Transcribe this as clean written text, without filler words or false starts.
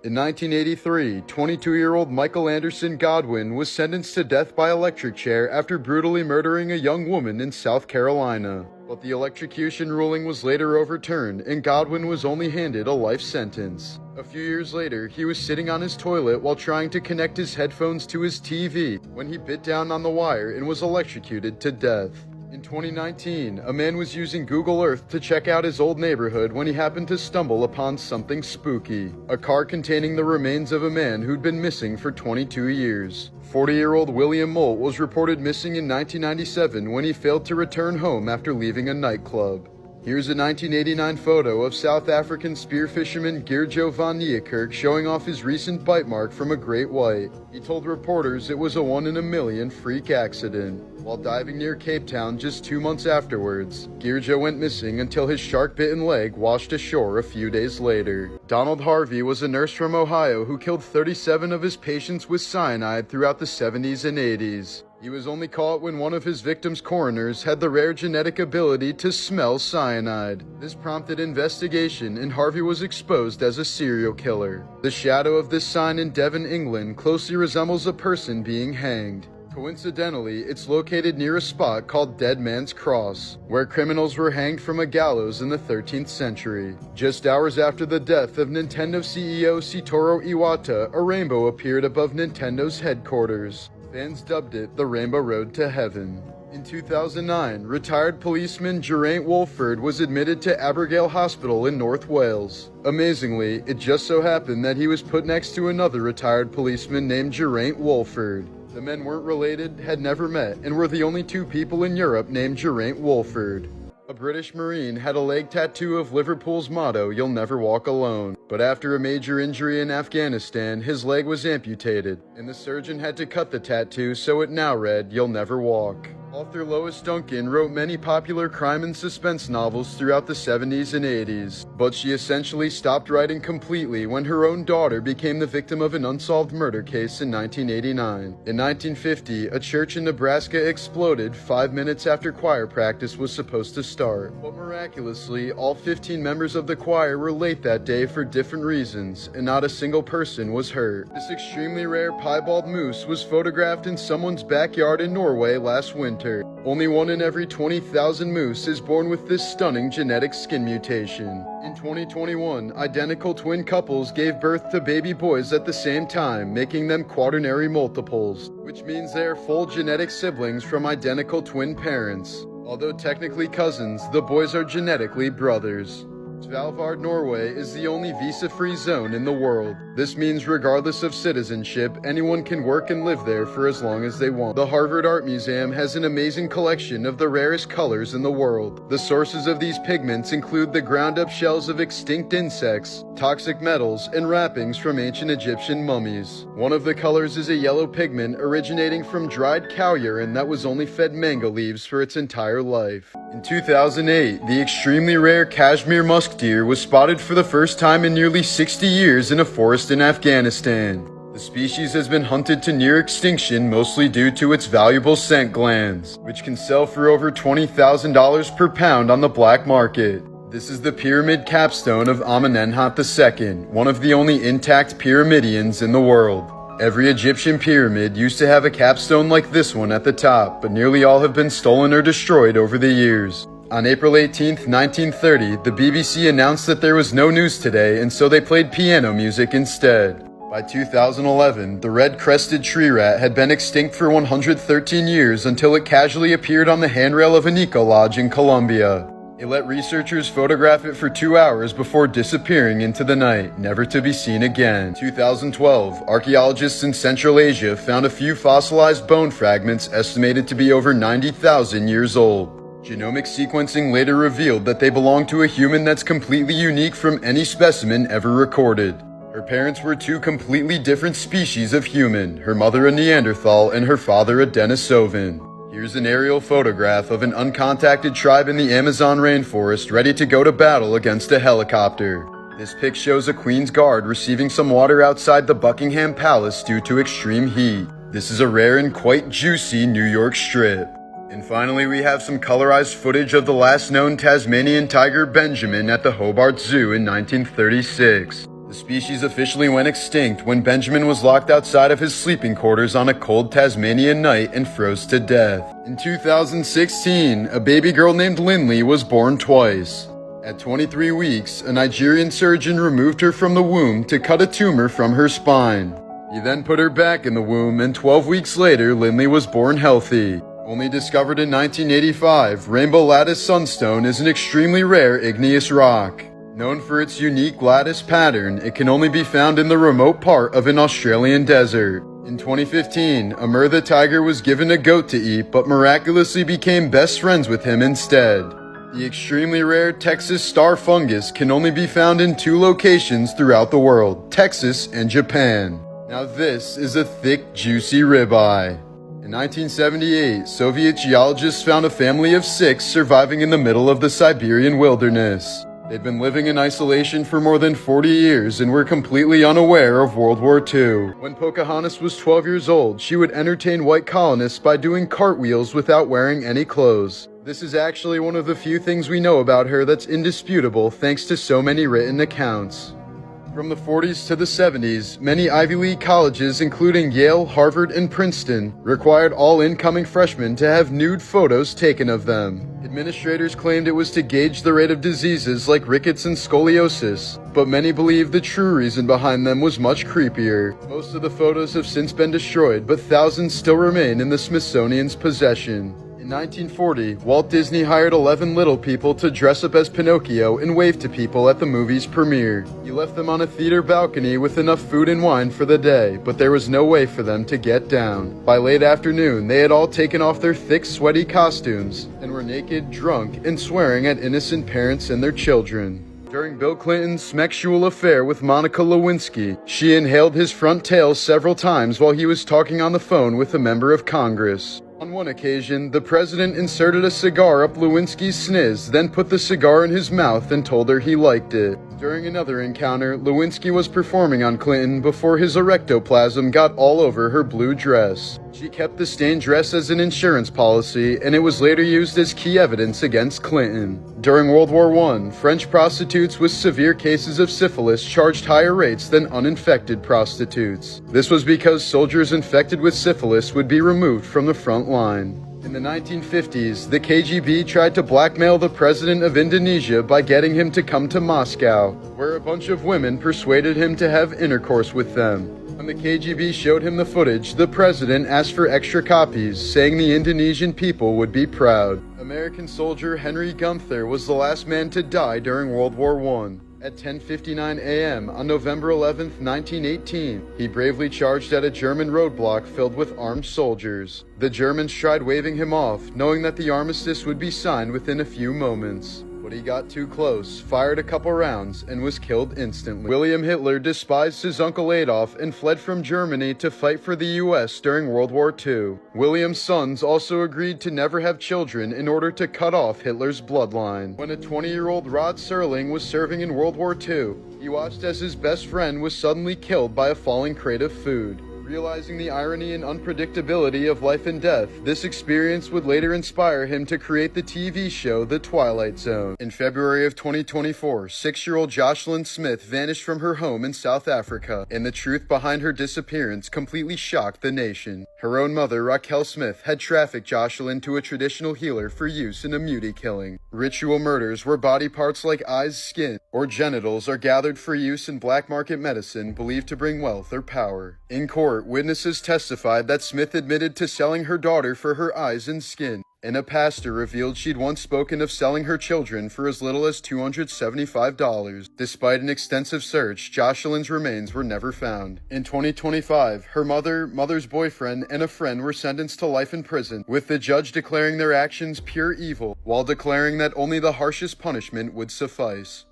In 1983, 22-year-old Michael Anderson Godwin was sentenced to death by electric chair after brutally murdering a young woman in South Carolina. But the electrocution ruling was later overturned, and Godwin was only handed a life sentence. A few years later, he was sitting on his toilet while trying to connect his headphones to his TV when he bit down on the wire and was electrocuted to death. In 2019, a man was using Google Earth to check out his old neighborhood when he happened to stumble upon something spooky. A car containing the remains of a man who'd been missing for 22 years. 40-year-old William Molt was reported missing in 1997 when he failed to return home after leaving a nightclub. Here's a 1989 photo of South African spear fisherman Geerjo van Niekerk showing off his recent bite mark from a great white. He told reporters it was a 1 in a million freak accident. While diving near Cape Town just 2 months afterwards, Geerjo went missing until his shark-bitten leg washed ashore a few days later. Donald Harvey was a nurse from Ohio who killed 37 of his patients with cyanide throughout the 70s and 80s. He was only caught when one of his victims' coroners had the rare genetic ability to smell cyanide. This prompted investigation, and Harvey was exposed as a serial killer. The shadow of this sign in Devon, England, closely resembles a person being hanged. Coincidentally, it's located near a spot called Dead Man's Cross, where criminals were hanged from a gallows in the 13th century. Just hours after the death of Nintendo CEO Satoru Iwata, a rainbow appeared above Nintendo's headquarters. Fans dubbed it the Rainbow Road to Heaven. In 2009, retired policeman Geraint Wolford was admitted to Abergele Hospital in North Wales. Amazingly, it just so happened that he was put next to another retired policeman named Geraint Wolford. The men weren't related, had never met, and were the only two people in Europe named Geraint Wolford. A British Marine had a leg tattoo of Liverpool's motto, "You'll never walk alone." But after a major injury in Afghanistan, his leg was amputated, and the surgeon had to cut the tattoo so it now read, "You'll never walk." Author Lois Duncan wrote many popular crime and suspense novels throughout the 70s and 80s, but she essentially stopped writing completely when her own daughter became the victim of an unsolved murder case in 1989. In 1950, a church in Nebraska exploded 5 minutes after choir practice was supposed to start. But miraculously, all 15 members of the choir were late that day for different reasons, and not a single person was hurt. This extremely rare piebald moose was photographed in someone's backyard in Norway last winter. Only 1 in every 20,000 moose is born with this stunning genetic skin mutation. In 2021, identical twin couples gave birth to baby boys at the same time, making them quaternary multiples, which means they are full genetic siblings from identical twin parents. Although technically cousins, the boys are genetically brothers. Svalbard, Norway is the only visa-free zone in the world. This means regardless of citizenship, anyone can work and live there for as long as they want. The Harvard Art Museum has an amazing collection of the rarest colors in the world. The sources of these pigments include the ground-up shells of extinct insects, toxic metals, and wrappings from ancient Egyptian mummies. One of the colors is a yellow pigment originating from dried cow urine that was only fed mango leaves for its entire life. In 2008, the extremely rare Kashmir musk deer was spotted for the first time in nearly 60 years in a forest in Afghanistan. The species has been hunted to near extinction mostly due to its valuable scent glands, which can sell for over $20,000 per pound on the black market. This is the pyramid capstone of Amenemhat II, one of the only intact pyramidions in the world. Every Egyptian pyramid used to have a capstone like this one at the top, but nearly all have been stolen or destroyed over the years. On April 18, 1930, the BBC announced that there was no news today, and so they played piano music instead. By 2011, the red-crested tree rat had been extinct for 113 years until it casually appeared on the handrail of an eco-lodge in Colombia. It let researchers photograph it for 2 hours before disappearing into the night, never to be seen again. 2012, archaeologists in Central Asia found a few fossilized bone fragments estimated to be over 90,000 years old. Genomic sequencing later revealed that they belong to a human that's completely unique from any specimen ever recorded. Her parents were two completely different species of human, her mother a Neanderthal and her father a Denisovan. Here's an aerial photograph of an uncontacted tribe in the Amazon rainforest ready to go to battle against a helicopter. This pic shows a Queen's Guard receiving some water outside the Buckingham Palace due to extreme heat. This is a rare and quite juicy New York strip. And finally, we have some colorized footage of the last known Tasmanian tiger Benjamin at the Hobart Zoo in 1936. The species officially went extinct when Benjamin was locked outside of his sleeping quarters on a cold Tasmanian night and froze to death. In 2016, a baby girl named Lindley was born twice. At 23 weeks, a Nigerian surgeon removed her from the womb to cut a tumor from her spine. He then put her back in the womb, and 12 weeks later, Lindley was born healthy. Only discovered in 1985, Rainbow Lattice Sunstone is an extremely rare igneous rock. Known for its unique lattice pattern, it can only be found in the remote part of an Australian desert. In 2015, Amur the tiger was given a goat to eat, but miraculously became best friends with him instead. The extremely rare Texas star fungus can only be found in 2 locations throughout the world, Texas and Japan. Now this is a thick, juicy ribeye. In 1978, Soviet geologists found a family of 6 surviving in the middle of the Siberian wilderness. They'd been living in isolation for more than 40 years and were completely unaware of World War II. When Pocahontas was 12 years old, she would entertain white colonists by doing cartwheels without wearing any clothes. This is actually one of the few things we know about her that's indisputable thanks to so many written accounts. From the 40s to the 70s, many Ivy League colleges, including Yale, Harvard, and Princeton, required all incoming freshmen to have nude photos taken of them. Administrators claimed it was to gauge the rate of diseases like rickets and scoliosis, but many believe the true reason behind them was much creepier. Most of the photos have since been destroyed, but thousands still remain in the Smithsonian's possession. In 1940, Walt Disney hired 11 little people to dress up as Pinocchio and wave to people at the movie's premiere. He left them on a theater balcony with enough food and wine for the day, but there was no way for them to get down. By late afternoon, they had all taken off their thick, sweaty costumes and were naked, drunk, and swearing at innocent parents and their children. During Bill Clinton's sexual affair with Monica Lewinsky, she inhaled his front tail several times while he was talking on the phone with a member of Congress. On one occasion, the president inserted a cigar up Lewinsky's sniz, then put the cigar in his mouth and told her he liked it. During another encounter, Lewinsky was performing on Clinton before his erectoplasm got all over her blue dress. She kept the stained dress as an insurance policy, and it was later used as key evidence against Clinton. During World War I, French prostitutes with severe cases of syphilis charged higher rates than uninfected prostitutes. This was because soldiers infected with syphilis would be removed from the front line. In the 1950s, the KGB tried to blackmail the president of Indonesia by getting him to come to Moscow, where a bunch of women persuaded him to have intercourse with them. When the KGB showed him the footage, the president asked for extra copies, saying the Indonesian people would be proud. American soldier Henry Gunther was the last man to die during World War I. At 10:59 a.m. on November 11, 1918, he bravely charged at a German roadblock filled with armed soldiers. The Germans tried waving him off, knowing that the armistice would be signed within a few moments. But he got too close, fired a couple rounds, and was killed instantly. William Hitler despised his uncle Adolf and fled from Germany to fight for the US during World War II. William's sons also agreed to never have children in order to cut off Hitler's bloodline. When a 20-year-old Rod Serling was serving in World War II, he watched as his best friend was suddenly killed by a falling crate of food. Realizing the irony and unpredictability of life and death, this experience would later inspire him to create the TV show The Twilight Zone. In February of 2024, 6-year-old Jocelyn Smith vanished from her home in South Africa, and the truth behind her disappearance completely shocked the nation. Her own mother, Raquel Smith, had trafficked Jocelyn to a traditional healer for use in a muti killing. Ritual murders where body parts like eyes, skin, or genitals are gathered for use in black market medicine believed to bring wealth or power. In court, witnesses testified that Smith admitted to selling her daughter for her eyes and skin, and a pastor revealed she'd once spoken of selling her children for as little as $275. Despite an extensive search, Jocelyn's remains were never found. In 2025, her mother's boyfriend, and a friend were sentenced to life in prison, with the judge declaring their actions pure evil, while declaring that only the harshest punishment would suffice.